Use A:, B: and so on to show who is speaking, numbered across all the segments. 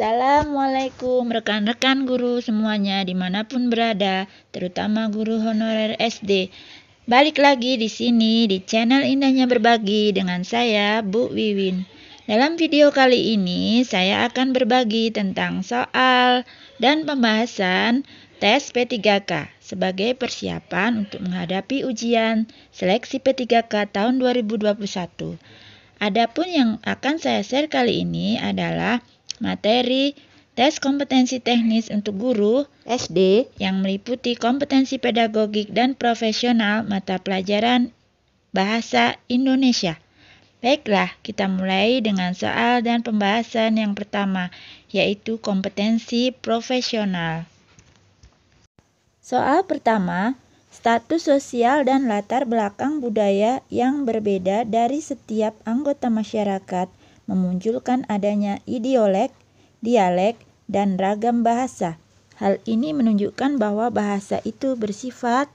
A: Assalamualaikum rekan-rekan guru semuanya dimanapun berada, terutama guru honorer SD. Balik lagi di sini di channel Indahnya Berbagi dengan saya, Bu Wiwin. Dalam video kali ini, saya akan berbagi tentang soal dan pembahasan tes P3K sebagai persiapan untuk menghadapi ujian seleksi P3K tahun 2021. Adapun yang akan saya share kali ini adalah materi tes kompetensi teknis untuk guru SD yang meliputi kompetensi pedagogik dan profesional mata pelajaran bahasa Indonesia. Baiklah, kita mulai dengan soal dan pembahasan yang pertama, yaitu kompetensi profesional. Soal pertama, status sosial dan latar belakang budaya yang berbeda dari setiap anggota masyarakat memunculkan adanya idiolek, dialek, dan ragam bahasa. Hal ini menunjukkan bahwa bahasa itu bersifat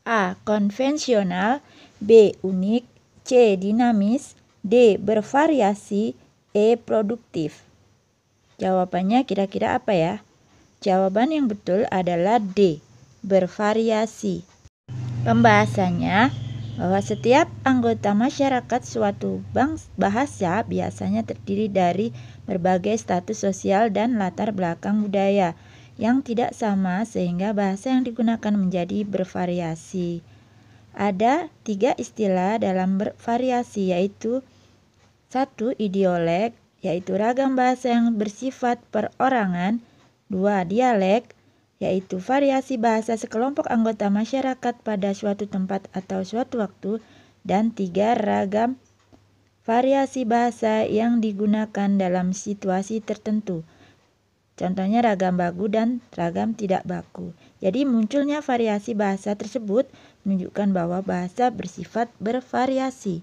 A: A. konvensional, B. unik, C. dinamis, D. bervariasi, E. produktif. Jawabannya kira-kira apa ya? Jawaban yang betul adalah D. bervariasi. Pembahasannya bahwa setiap anggota masyarakat suatu bahasa biasanya terdiri dari berbagai status sosial dan latar belakang budaya yang tidak sama sehingga bahasa yang digunakan menjadi bervariasi. Ada 3 istilah dalam bervariasi, yaitu 1. idiolek, yaitu ragam bahasa yang bersifat perorangan. 2. dialek, yaitu variasi bahasa sekelompok anggota masyarakat pada suatu tempat atau suatu waktu, dan 3. ragam variasi bahasa yang digunakan dalam situasi tertentu. Contohnya ragam baku dan ragam tidak baku. Jadi munculnya variasi bahasa tersebut menunjukkan bahwa bahasa bersifat bervariasi.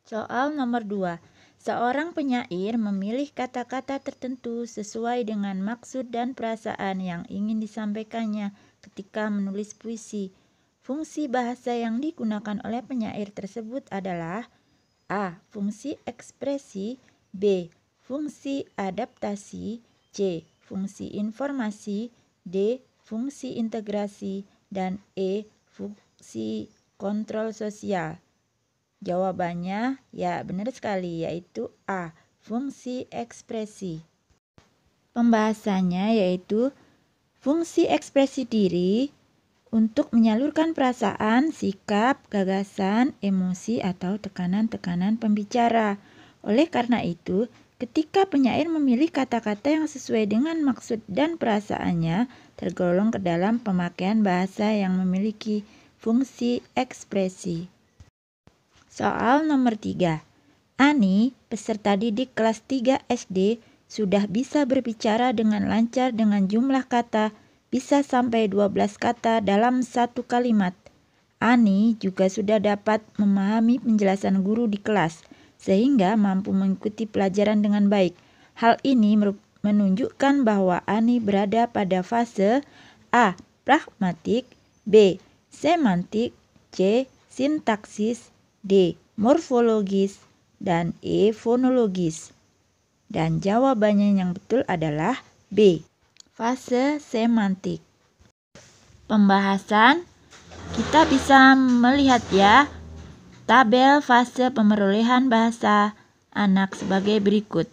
A: Soal nomor 2. Seorang penyair memilih kata-kata tertentu sesuai dengan maksud dan perasaan yang ingin disampaikannya ketika menulis puisi. Fungsi bahasa yang digunakan oleh penyair tersebut adalah A. fungsi ekspresi, B. fungsi adaptasi, C. fungsi informasi, D. fungsi integrasi, dan E. fungsi kontrol sosial. Jawabannya ya benar sekali, yaitu A. fungsi ekspresi. Pembahasannya yaitu fungsi ekspresi diri untuk menyalurkan perasaan, sikap, gagasan, emosi, atau tekanan-tekanan pembicara. Oleh karena itu, ketika penyair memilih kata-kata yang sesuai dengan maksud dan perasaannya, tergolong ke dalam pemakaian bahasa yang memiliki fungsi ekspresi. Soal nomor 3. Ani, peserta didik kelas 3 SD, sudah bisa berbicara dengan lancar dengan jumlah kata bisa sampai 12 kata dalam satu kalimat. Ani juga sudah dapat memahami penjelasan guru di kelas, sehingga mampu mengikuti pelajaran dengan baik. Hal ini menunjukkan bahwa Ani berada pada fase A. pragmatik, B. semantik, C. sintaksis, D. morfologis, dan E. fonologis. Dan jawabannya yang betul adalah B. fase semantik. Pembahasan, kita bisa melihat ya tabel fase pemerolehan bahasa anak sebagai berikut.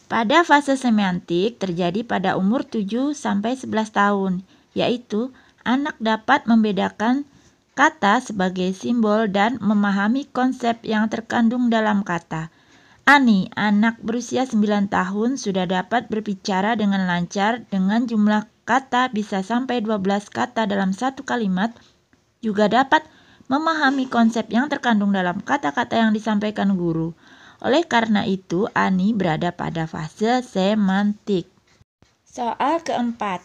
A: Pada fase semantik terjadi pada umur 7-11 tahun, yaitu anak dapat membedakan kata sebagai simbol dan memahami konsep yang terkandung dalam kata. Ani, anak berusia 9 tahun, sudah dapat berbicara dengan lancar dengan jumlah kata bisa sampai 12 kata dalam satu kalimat, juga dapat memahami konsep yang terkandung dalam kata-kata yang disampaikan guru. Oleh karena itu, Ani berada pada fase semantik. Soal keempat.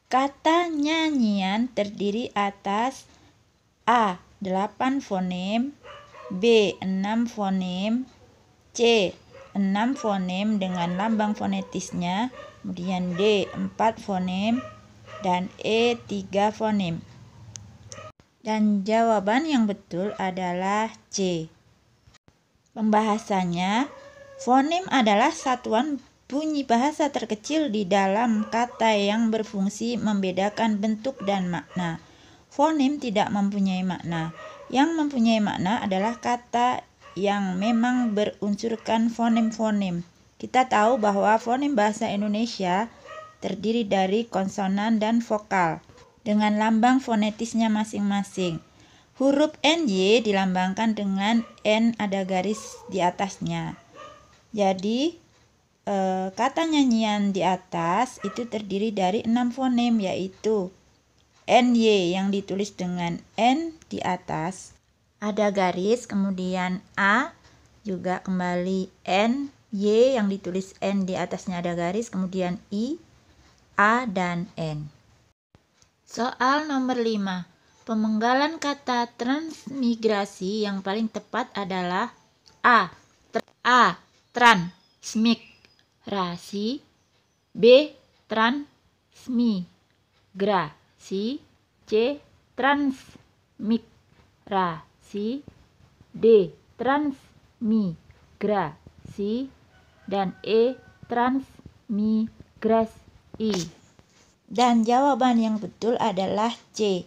A: Kata nyanyian terdiri atas A. 8 fonem, B. 6 fonem, C. 6 fonem dengan lambang fonetisnya, kemudian D. 4 fonem, dan E. 3 fonem. Dan jawaban yang betul adalah C. Pembahasannya, fonem adalah satuan bunyi bahasa terkecil di dalam kata yang berfungsi membedakan bentuk dan makna. Fonem tidak mempunyai makna. Yang mempunyai makna adalah kata yang memang berunsurkan fonem-fonem. Kita tahu bahwa fonem bahasa Indonesia terdiri dari konsonan dan vokal dengan lambang fonetisnya masing-masing. Huruf NY dilambangkan dengan N ada garis di atasnya. Jadi kata nyanyian di atas itu terdiri dari 6 fonem, yaitu NY yang ditulis dengan N di atas ada garis, kemudian A juga kembali N, Y yang ditulis N di atasnya ada garis, kemudian I, A, dan N. Soal nomor 5. Pemenggalan kata transmigrasi yang paling tepat adalah A. Transmigrasi, B. Transmigrasi, C. Transmigrasi, D. Transmigrasi, dan E. Transmigrasi. Dan jawaban yang betul adalah C.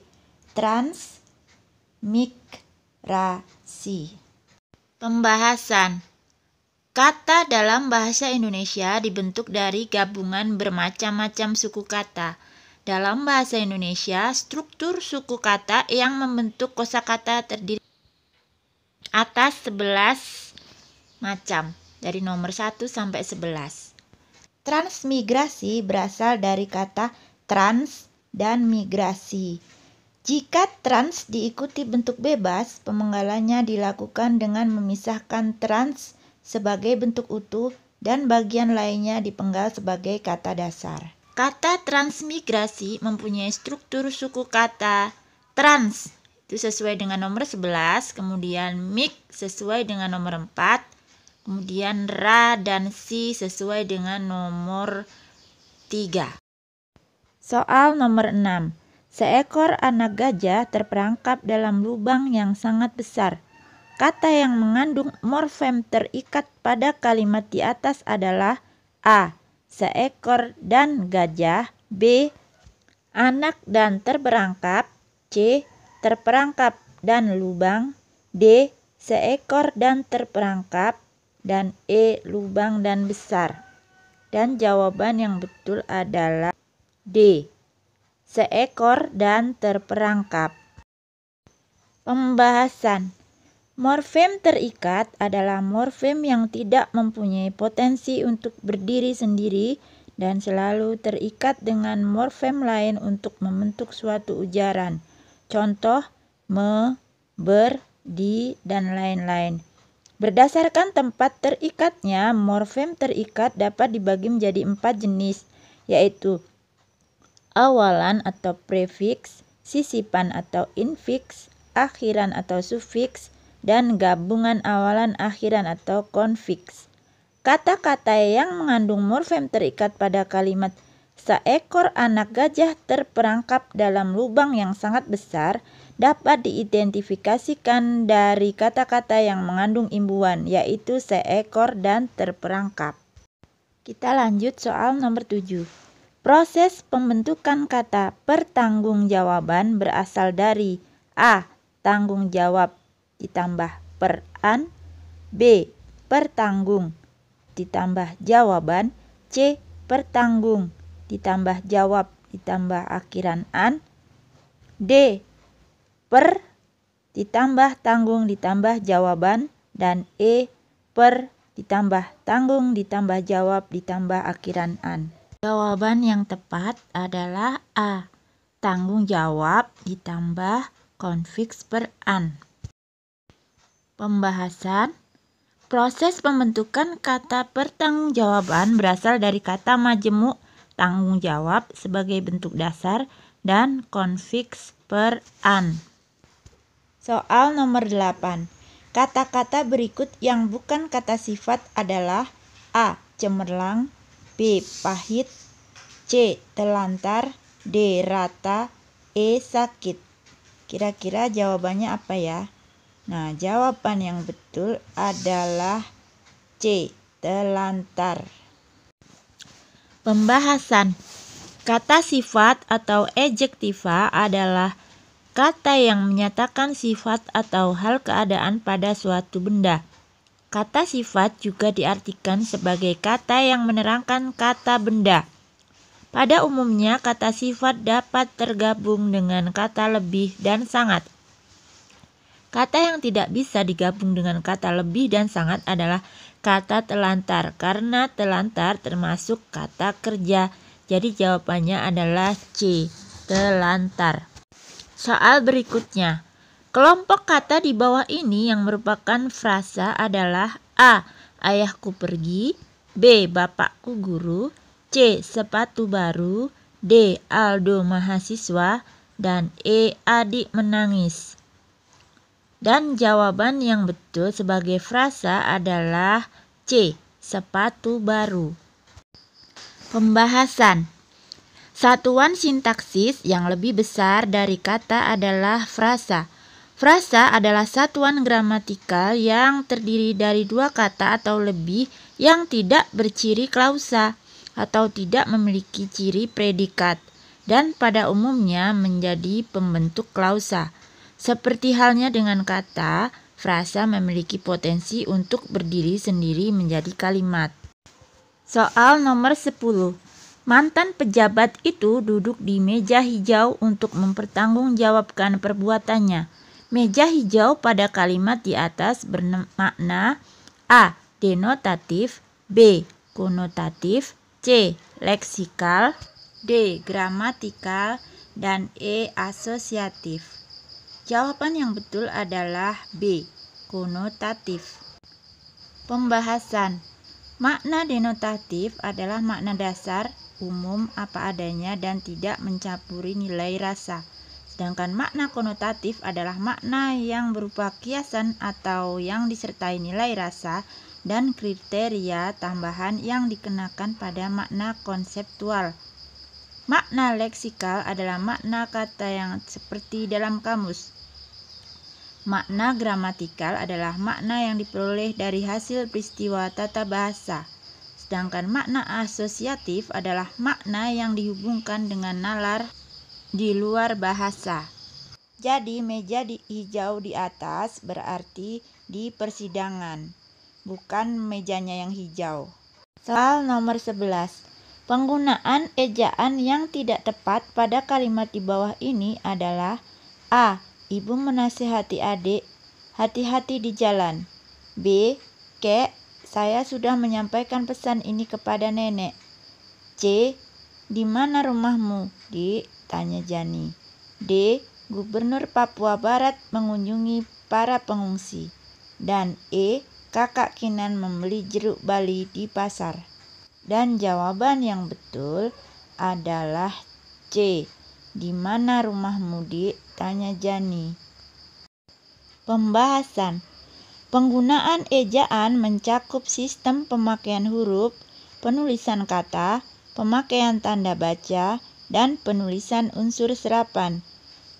A: Transmigrasi. Pembahasan. Kata dalam bahasa Indonesia dibentuk dari gabungan bermacam-macam suku kata. Dalam bahasa Indonesia, struktur suku kata yang membentuk kosakata terdiri atas 11 macam, dari nomor 1 sampai 11. Transmigrasi berasal dari kata trans dan migrasi. Jika trans diikuti bentuk bebas, pemenggalannya dilakukan dengan memisahkan trans sebagai bentuk utuh dan bagian lainnya dipenggal sebagai kata dasar. Kata transmigrasi mempunyai struktur suku kata trans itu sesuai dengan nomor 11, kemudian mig sesuai dengan nomor 4, kemudian ra dan si sesuai dengan nomor 3. Soal nomor 6. Seekor anak gajah terperangkap dalam lubang yang sangat besar. Kata yang mengandung morfem terikat pada kalimat di atas adalah A. Seekor dan gajah, B. Anak dan terperangkap, C. Terperangkap dan lubang, D. Seekor dan terperangkap, dan E. Lubang dan besar. Dan jawaban yang betul adalah D. Seekor dan terperangkap. Pembahasan. Morfem terikat adalah morfem yang tidak mempunyai potensi untuk berdiri sendiri dan selalu terikat dengan morfem lain untuk membentuk suatu ujaran. Contoh, me, ber, di, dan lain-lain. Berdasarkan tempat terikatnya, morfem terikat dapat dibagi menjadi 4 jenis, yaitu awalan atau prefiks, sisipan atau infiks, akhiran atau sufiks, dan gabungan awalan akhiran atau konfiks. Kata-kata yang mengandung morfem terikat pada kalimat seekor anak gajah terperangkap dalam lubang yang sangat besar dapat diidentifikasikan dari kata-kata yang mengandung imbuhan, yaitu seekor dan terperangkap. Kita lanjut soal nomor 7. Proses pembentukan kata pertanggungjawaban berasal dari A. Tanggung jawab ditambah peran, B. Pertanggung ditambah jawaban, C. Pertanggung ditambah jawab ditambah akhiran an, D. Per ditambah tanggung ditambah jawaban, dan E. Per ditambah tanggung ditambah jawab ditambah akhiran an. Jawaban yang tepat adalah A. Tanggung jawab ditambah konfiks peran. Pembahasan. Proses pembentukan kata pertanggungjawaban berasal dari kata majemuk tanggung jawab sebagai bentuk dasar dan konfiks peran. Soal nomor 8. Kata-kata berikut yang bukan kata sifat adalah A. Cemerlang, B. Pahit, C. Telantar, D. Rata, E. Sakit. Kira-kira jawabannya apa ya? Nah, jawaban yang betul adalah C. Telantar. Pembahasan. Kata sifat atau adjektiva adalah kata yang menyatakan sifat atau hal keadaan pada suatu benda. Kata sifat juga diartikan sebagai kata yang menerangkan kata benda. Pada umumnya, kata sifat dapat tergabung dengan kata lebih dan sangat. Kata yang tidak bisa digabung dengan kata lebih dan sangat adalah kata telantar, karena telantar termasuk kata kerja. Jadi jawabannya adalah C, telantar. Soal berikutnya. Kelompok kata di bawah ini yang merupakan frasa adalah A. Ayahku pergi, B. Bapakku guru, C. Sepatu baru, D. Aldo mahasiswa, dan E. Adik menangis. Dan jawaban yang betul sebagai frasa adalah C. Sepatu baru. Pembahasan. Satuan sintaksis yang lebih besar dari kata adalah frasa. Frasa adalah satuan gramatikal yang terdiri dari dua kata atau lebih yang tidak berciri klausa atau tidak memiliki ciri predikat dan pada umumnya menjadi pembentuk klausa. Seperti halnya dengan kata, frasa memiliki potensi untuk berdiri sendiri menjadi kalimat. Soal nomor 10. Mantan pejabat itu duduk di meja hijau untuk mempertanggungjawabkan perbuatannya. Meja hijau pada kalimat di atas bermakna A. Denotatif, B. Konotatif, C. Leksikal, D. Gramatikal, dan E. Asosiatif. Jawaban yang betul adalah B. Konotatif. Pembahasan. Makna denotatif adalah makna dasar, umum, apa adanya, dan tidak mencampuri nilai rasa. Sedangkan makna konotatif adalah makna yang berupa kiasan atau yang disertai nilai rasa dan kriteria tambahan yang dikenakan pada makna konseptual. Makna leksikal adalah makna kata yang seperti dalam kamus. Makna gramatikal adalah makna yang diperoleh dari hasil peristiwa tata bahasa. Sedangkan makna asosiatif adalah makna yang dihubungkan dengan nalar di luar bahasa. Jadi meja hijau di atas berarti di persidangan, bukan mejanya yang hijau. Soal nomor 11. Penggunaan ejaan yang tidak tepat pada kalimat di bawah ini adalah A. Ibu menasihati adik, hati-hati di jalan. B. Kek, saya sudah menyampaikan pesan ini kepada nenek. C. Di mana rumahmu? Tanya Jani. D. Gubernur Papua Barat mengunjungi para pengungsi. Dan E. Kakak Kinan membeli jeruk bali di pasar. Dan jawaban yang betul adalah C. Di mana rumahmu, tanya Jani. Pembahasan. Penggunaan ejaan mencakup sistem pemakaian huruf, penulisan kata, pemakaian tanda baca, dan penulisan unsur serapan.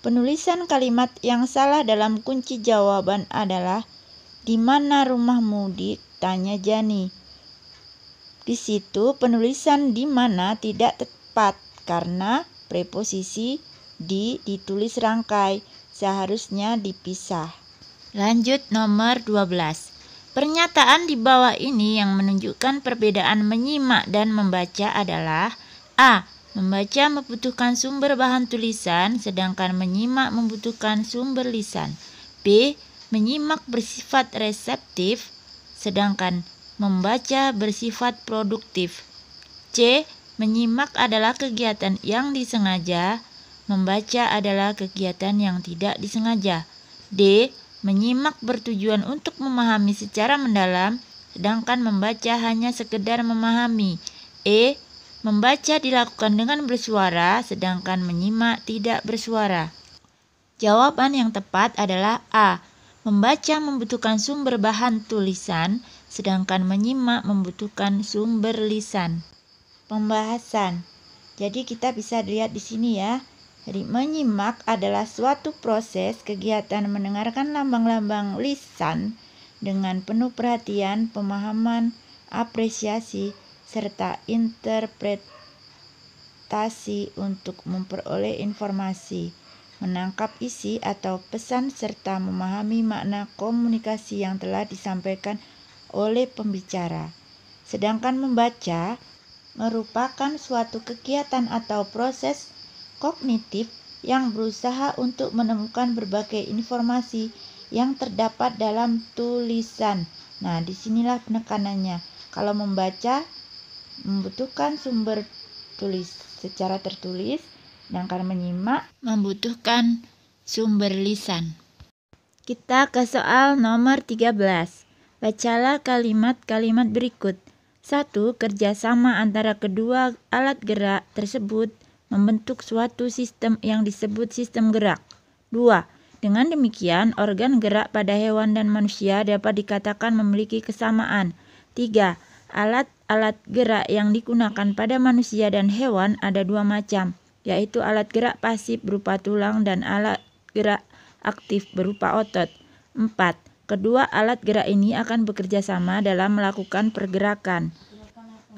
A: Penulisan kalimat yang salah dalam kunci jawaban adalah di mana rumahmu, tanya Jani. Di situ penulisan di mana tidak tepat karena preposisi ditulis rangkai, seharusnya dipisah. Lanjut nomor 12. Pernyataan di bawah ini yang menunjukkan perbedaan menyimak dan membaca adalah A. Membaca membutuhkan sumber bahan tulisan, sedangkan menyimak membutuhkan sumber lisan. B. Menyimak bersifat reseptif, sedangkan membaca bersifat produktif. C. Menyimak adalah kegiatan yang disengaja, membaca adalah kegiatan yang tidak disengaja. D. Menyimak bertujuan untuk memahami secara mendalam, sedangkan membaca hanya sekedar memahami. E. Membaca dilakukan dengan bersuara, sedangkan menyimak tidak bersuara. Jawaban yang tepat adalah A. Membaca membutuhkan sumber bahan tulisan, sedangkan menyimak membutuhkan sumber lisan. Pembahasan. Jadi kita bisa lihat di sini ya. Jadi menyimak adalah suatu proses kegiatan mendengarkan lambang-lambang lisan dengan penuh perhatian, pemahaman, apresiasi, serta interpretasi untuk memperoleh informasi, menangkap isi atau pesan, serta memahami makna komunikasi yang telah disampaikan oleh pembicara. Sedangkan membaca merupakan suatu kegiatan atau proses kognitif yang berusaha untuk menemukan berbagai informasi yang terdapat dalam tulisan. Nah, disinilah penekanannya. Kalau membaca membutuhkan sumber tulis secara tertulis, sedangkan menyimak membutuhkan sumber lisan. Kita ke soal nomor 13. Bacalah kalimat-kalimat berikut. 1. Kerjasama antara kedua alat gerak tersebut membentuk suatu sistem yang disebut sistem gerak. 2. Dengan demikian, organ gerak pada hewan dan manusia dapat dikatakan memiliki kesamaan. 3. Alat-alat gerak yang digunakan pada manusia dan hewan ada dua macam, yaitu alat gerak pasif berupa tulang dan alat gerak aktif berupa otot. 4. Kedua alat gerak ini akan bekerja sama dalam melakukan pergerakan.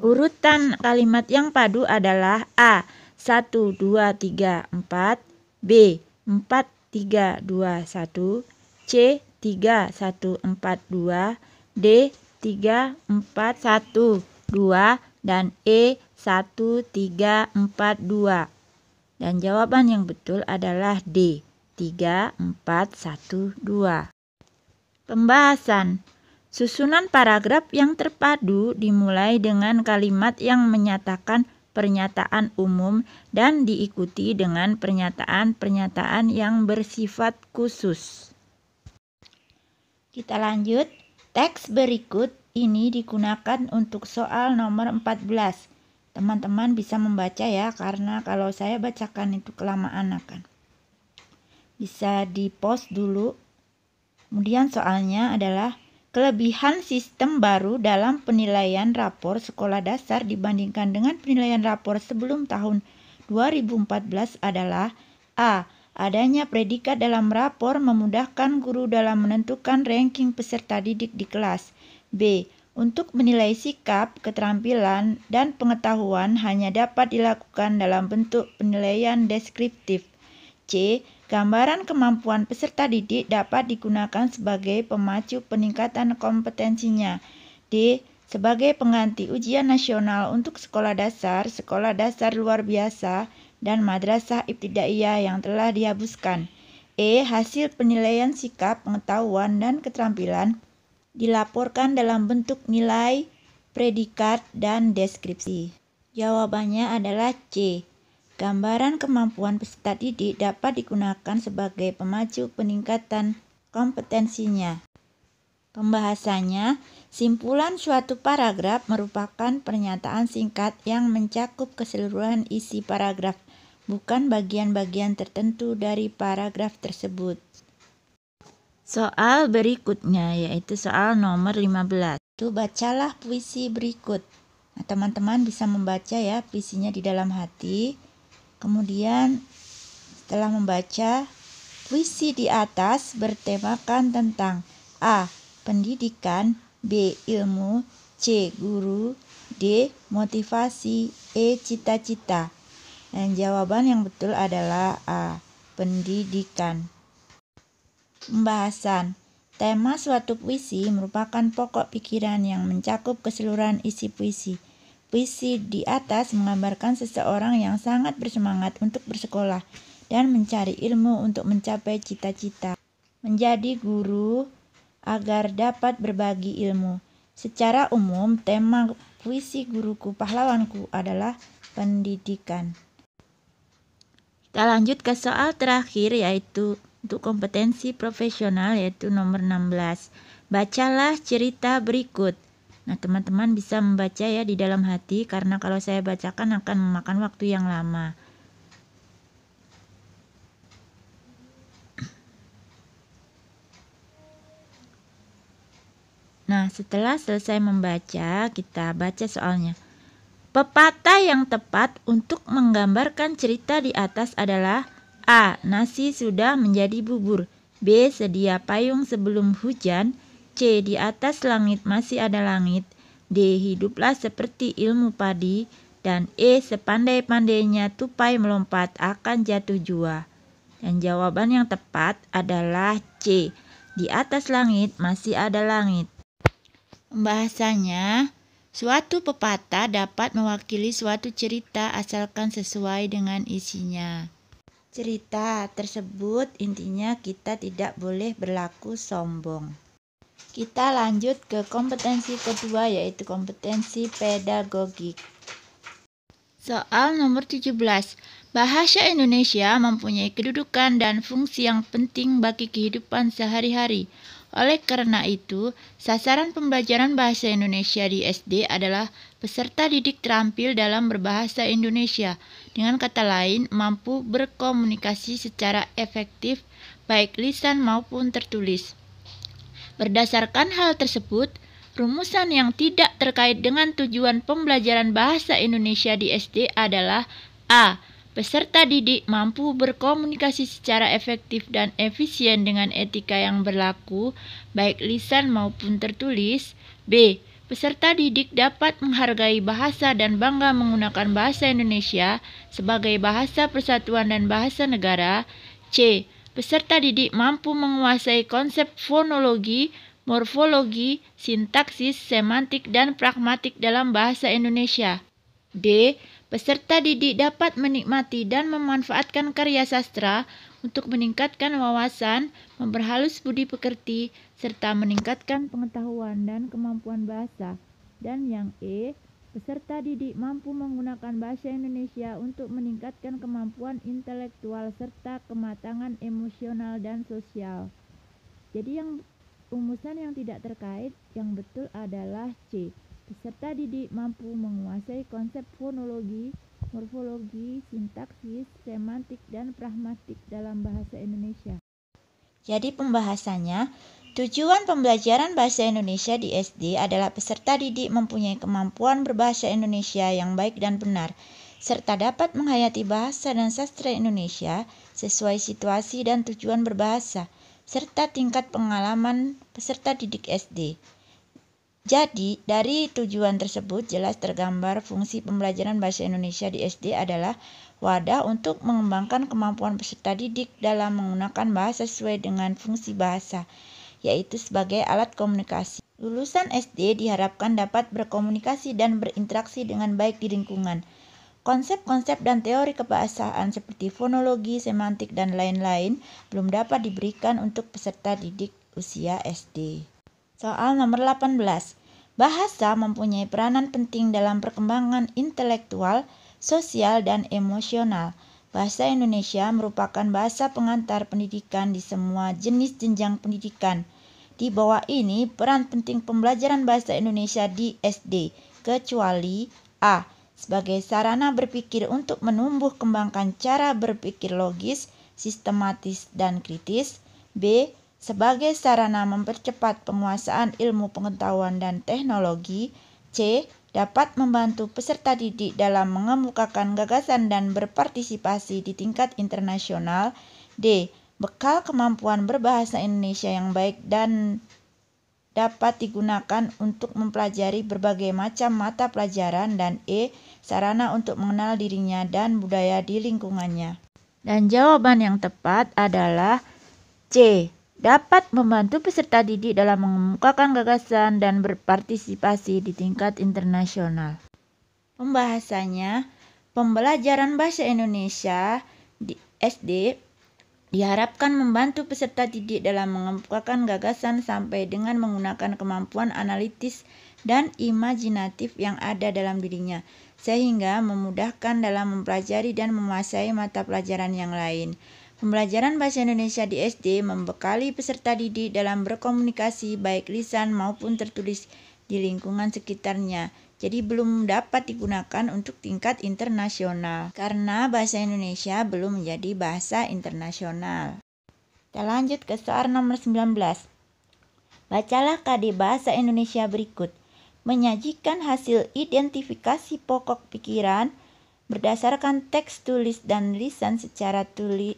A: Urutan kalimat yang padu adalah A. 1, 2, 3, 4, B. 4, 3, 2, 1, C. 3, 1, 4, 2, D. 3, 4, 1, 2, dan E. 1, 3, 4, 2. Dan jawaban yang betul adalah D. 3, 4, 1, 2. Pembahasan. Susunan paragraf yang terpadu dimulai dengan kalimat yang menyatakan pernyataan umum dan diikuti dengan pernyataan-pernyataan yang bersifat khusus. Kita lanjut. Teks berikut ini digunakan untuk soal nomor 14. Teman-teman bisa membaca ya, karena kalau saya bacakan itu kelamaan akan. Bisa di-pause dulu. Kemudian soalnya adalah kelebihan sistem baru dalam penilaian rapor sekolah dasar dibandingkan dengan penilaian rapor sebelum tahun 2014 adalah A. Adanya predikat dalam rapor memudahkan guru dalam menentukan ranking peserta didik di kelas. B. Untuk menilai sikap, keterampilan, dan pengetahuan hanya dapat dilakukan dalam bentuk penilaian deskriptif. C. Gambaran kemampuan peserta didik dapat digunakan sebagai pemacu peningkatan kompetensinya. D. Sebagai pengganti ujian nasional untuk sekolah dasar luar biasa, dan madrasah ibtidaiyah yang telah dihapuskan. E. Hasil penilaian sikap, pengetahuan, dan keterampilan dilaporkan dalam bentuk nilai, predikat, dan deskripsi. Jawabannya adalah C. Gambaran kemampuan peserta didik dapat digunakan sebagai pemacu peningkatan kompetensinya. Pembahasannya, simpulan suatu paragraf merupakan pernyataan singkat yang mencakup keseluruhan isi paragraf, bukan bagian-bagian tertentu dari paragraf tersebut. Soal berikutnya yaitu soal nomor 15. Bacalah puisi berikut. Nah, teman-teman bisa membaca ya puisinya di dalam hati. Kemudian setelah membaca, puisi di atas bertemakan tentang A. Pendidikan, B. Ilmu, C. Guru, D. Motivasi, E. Cita-cita. Dan jawaban yang betul adalah A. Pendidikan. Pembahasan. Tema suatu puisi merupakan pokok pikiran yang mencakup keseluruhan isi puisi. Puisi di atas menggambarkan seseorang yang sangat bersemangat untuk bersekolah dan mencari ilmu untuk mencapai cita-cita. Menjadi guru agar dapat berbagi ilmu. Secara umum, tema puisi Guruku Pahlawanku adalah pendidikan. Kita lanjut ke soal terakhir yaitu untuk kompetensi profesional yaitu nomor 16. Bacalah cerita berikut. Nah, teman-teman bisa membaca ya di dalam hati karena kalau saya bacakan akan memakan waktu yang lama. Nah, setelah selesai membaca, kita baca soalnya. Pepatah yang tepat untuk menggambarkan cerita di atas adalah A. Nasi sudah menjadi bubur. B. Sedia payung sebelum hujan. C. Di atas langit masih ada langit. D. Hiduplah seperti ilmu padi. Dan E. Sepandai-pandainya tupai melompat akan jatuh jua. Dan jawaban yang tepat adalah C. Di atas langit masih ada langit. Pembahasannya, suatu pepatah dapat mewakili suatu cerita asalkan sesuai dengan isinya. Cerita tersebut intinya kita tidak boleh berlaku sombong. Kita lanjut ke kompetensi kedua, yaitu kompetensi pedagogik. Soal nomor 17. Bahasa Indonesia mempunyai kedudukan dan fungsi yang penting bagi kehidupan sehari-hari. Oleh karena itu, sasaran pembelajaran bahasa Indonesia di SD adalah peserta didik terampil dalam berbahasa Indonesia. Dengan kata lain, mampu berkomunikasi secara efektif, baik lisan maupun tertulis. Berdasarkan hal tersebut, rumusan yang tidak terkait dengan tujuan pembelajaran bahasa Indonesia di SD adalah A. Peserta didik mampu berkomunikasi secara efektif dan efisien dengan etika yang berlaku, baik lisan maupun tertulis. B. Peserta didik dapat menghargai bahasa dan bangga menggunakan bahasa Indonesia sebagai bahasa persatuan dan bahasa negara. C. Peserta didik mampu menguasai konsep fonologi, morfologi, sintaksis, semantik, dan pragmatik dalam bahasa Indonesia. D. Peserta didik dapat menikmati dan memanfaatkan karya sastra untuk meningkatkan wawasan, memperhalus budi pekerti, serta meningkatkan pengetahuan dan kemampuan bahasa. Dan yang E. Peserta didik mampu menggunakan bahasa Indonesia untuk meningkatkan kemampuan intelektual serta kematangan emosional dan sosial. Jadi rumusan yang tidak terkait yang betul adalah C. Peserta didik mampu menguasai konsep fonologi, morfologi, sintaksis, semantik, dan pragmatik dalam bahasa Indonesia. Jadi pembahasannya, tujuan pembelajaran bahasa Indonesia di SD adalah peserta didik mempunyai kemampuan berbahasa Indonesia yang baik dan benar, serta dapat menghayati bahasa dan sastra Indonesia sesuai situasi dan tujuan berbahasa, serta tingkat pengalaman peserta didik SD. Jadi, dari tujuan tersebut jelas tergambar fungsi pembelajaran bahasa Indonesia di SD adalah wadah untuk mengembangkan kemampuan peserta didik dalam menggunakan bahasa sesuai dengan fungsi bahasa, yaitu sebagai alat komunikasi. Lulusan SD diharapkan dapat berkomunikasi dan berinteraksi dengan baik di lingkungan. Konsep-konsep dan teori kebahasaan seperti fonologi, semantik, dan lain-lain belum dapat diberikan untuk peserta didik usia SD. Soal nomor 18. Bahasa mempunyai peranan penting dalam perkembangan intelektual, sosial, dan emosional. Bahasa Indonesia merupakan bahasa pengantar pendidikan di semua jenis jenjang pendidikan. Di bawah ini peran penting pembelajaran bahasa Indonesia di SD, kecuali A. Sebagai sarana berpikir untuk menumbuh kembangkan cara berpikir logis, sistematis, dan kritis. B. Sebagai sarana mempercepat penguasaan ilmu pengetahuan dan teknologi. C. Dapat membantu peserta didik dalam mengemukakan gagasan dan berpartisipasi di tingkat internasional. D. Bekal kemampuan berbahasa Indonesia yang baik dan dapat digunakan untuk mempelajari berbagai macam mata pelajaran. Dan E. Sarana untuk mengenal dirinya dan budaya di lingkungannya. Dan jawaban yang tepat adalah C. Dapat membantu peserta didik dalam mengemukakan gagasan dan berpartisipasi di tingkat internasional. Pembahasannya, pembelajaran bahasa Indonesia di SD diharapkan membantu peserta didik dalam mengemukakan gagasan sampai dengan menggunakan kemampuan analitis dan imajinatif yang ada dalam dirinya, sehingga memudahkan dalam mempelajari dan menguasai mata pelajaran yang lain. Pembelajaran bahasa Indonesia di SD membekali peserta didik dalam berkomunikasi baik lisan maupun tertulis di lingkungan sekitarnya. Jadi belum dapat digunakan untuk tingkat internasional karena bahasa Indonesia belum menjadi bahasa internasional. Kita lanjut ke soal nomor 19. Bacalah KD Bahasa Indonesia berikut. Menyajikan hasil identifikasi pokok pikiran berdasarkan teks tulis dan lisan secara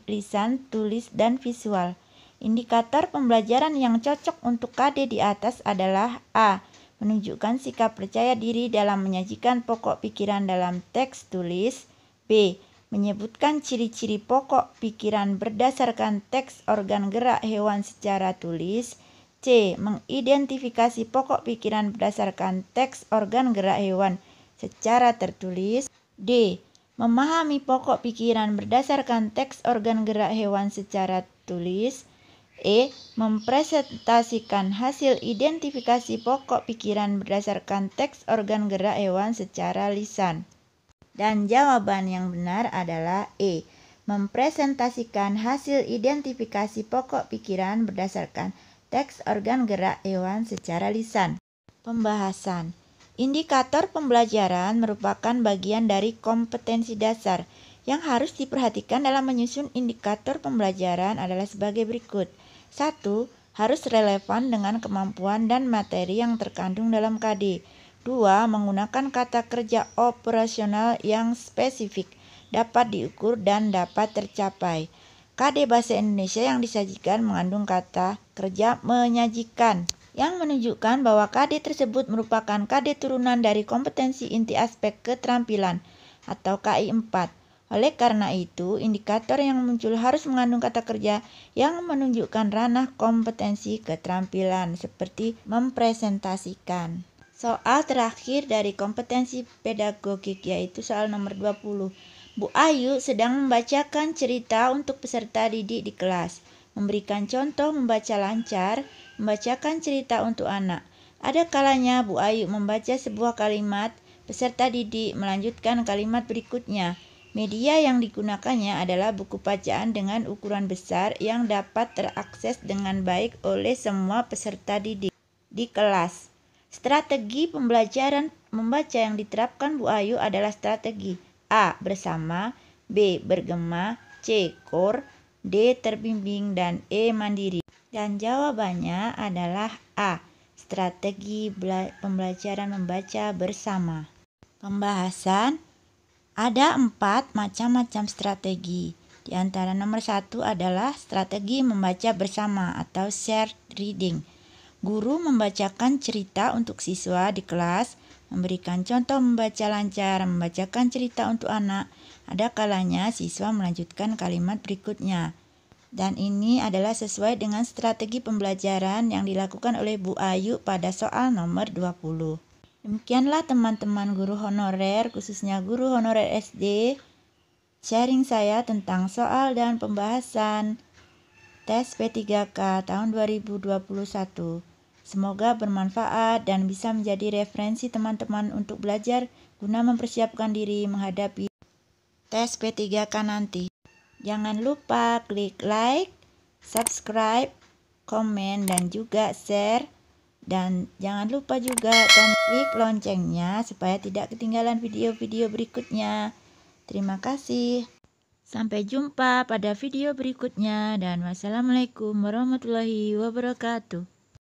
A: lisan, tulis, dan visual. Indikator pembelajaran yang cocok untuk KD di atas adalah A. menunjukkan sikap percaya diri dalam menyajikan pokok pikiran dalam teks tulis. B. Menyebutkan ciri-ciri pokok pikiran berdasarkan teks organ gerak hewan secara tulis. C. Mengidentifikasi pokok pikiran berdasarkan teks organ gerak hewan secara tertulis. D. Memahami pokok pikiran berdasarkan teks organ gerak hewan secara tulis. E. Mempresentasikan hasil identifikasi pokok pikiran berdasarkan teks organ gerak hewan secara lisan. Dan jawaban yang benar adalah E. Mempresentasikan hasil identifikasi pokok pikiran berdasarkan teks organ gerak hewan secara lisan. Pembahasan. Indikator pembelajaran merupakan bagian dari kompetensi dasar. Yang harus diperhatikan dalam menyusun indikator pembelajaran adalah sebagai berikut. 1. Harus relevan dengan kemampuan dan materi yang terkandung dalam KD. 2. Menggunakan kata kerja operasional yang spesifik, dapat diukur dan dapat tercapai. KD Bahasa Indonesia yang disajikan mengandung kata kerja menyajikan, yang menunjukkan bahwa KD tersebut merupakan KD turunan dari kompetensi inti aspek keterampilan atau KI 4. Oleh karena itu, indikator yang muncul harus mengandung kata kerja yang menunjukkan ranah kompetensi keterampilan seperti mempresentasikan. Soal terakhir dari kompetensi pedagogik yaitu soal nomor 20. Bu Ayu sedang membacakan cerita untuk peserta didik di kelas, memberikan contoh membaca lancar, membacakan cerita untuk anak. Ada kalanya Bu Ayu membaca sebuah kalimat, peserta didik melanjutkan kalimat berikutnya. Media yang digunakannya adalah buku bacaan dengan ukuran besar yang dapat terakses dengan baik oleh semua peserta didik di kelas. Strategi pembelajaran membaca yang diterapkan Bu Ayu adalah strategi A. Bersama, B. Bergema, C. Core, D. Terbimbing, dan E. Mandiri. Dan jawabannya adalah A. Strategi pembelajaran membaca bersama. Pembahasan. Ada 4 macam-macam strategi. Di antara nomor 1 adalah strategi membaca bersama atau shared reading. Guru membacakan cerita untuk siswa di kelas, memberikan contoh membaca lancar, membacakan cerita untuk anak. Ada kalanya siswa melanjutkan kalimat berikutnya. Dan ini adalah sesuai dengan strategi pembelajaran yang dilakukan oleh Bu Ayu pada soal nomor 20. Demikianlah teman-teman guru honorer, khususnya guru honorer SD, sharing saya tentang soal dan pembahasan tes P3K tahun 2021. Semoga bermanfaat dan bisa menjadi referensi teman-teman untuk belajar guna mempersiapkan diri menghadapi tes P3K nanti. Jangan lupa klik like, subscribe, komen, dan juga share. Dan jangan lupa juga klik loncengnya supaya tidak ketinggalan video-video berikutnya. Terima kasih. Sampai jumpa pada video berikutnya dan wassalamualaikum warahmatullahi wabarakatuh.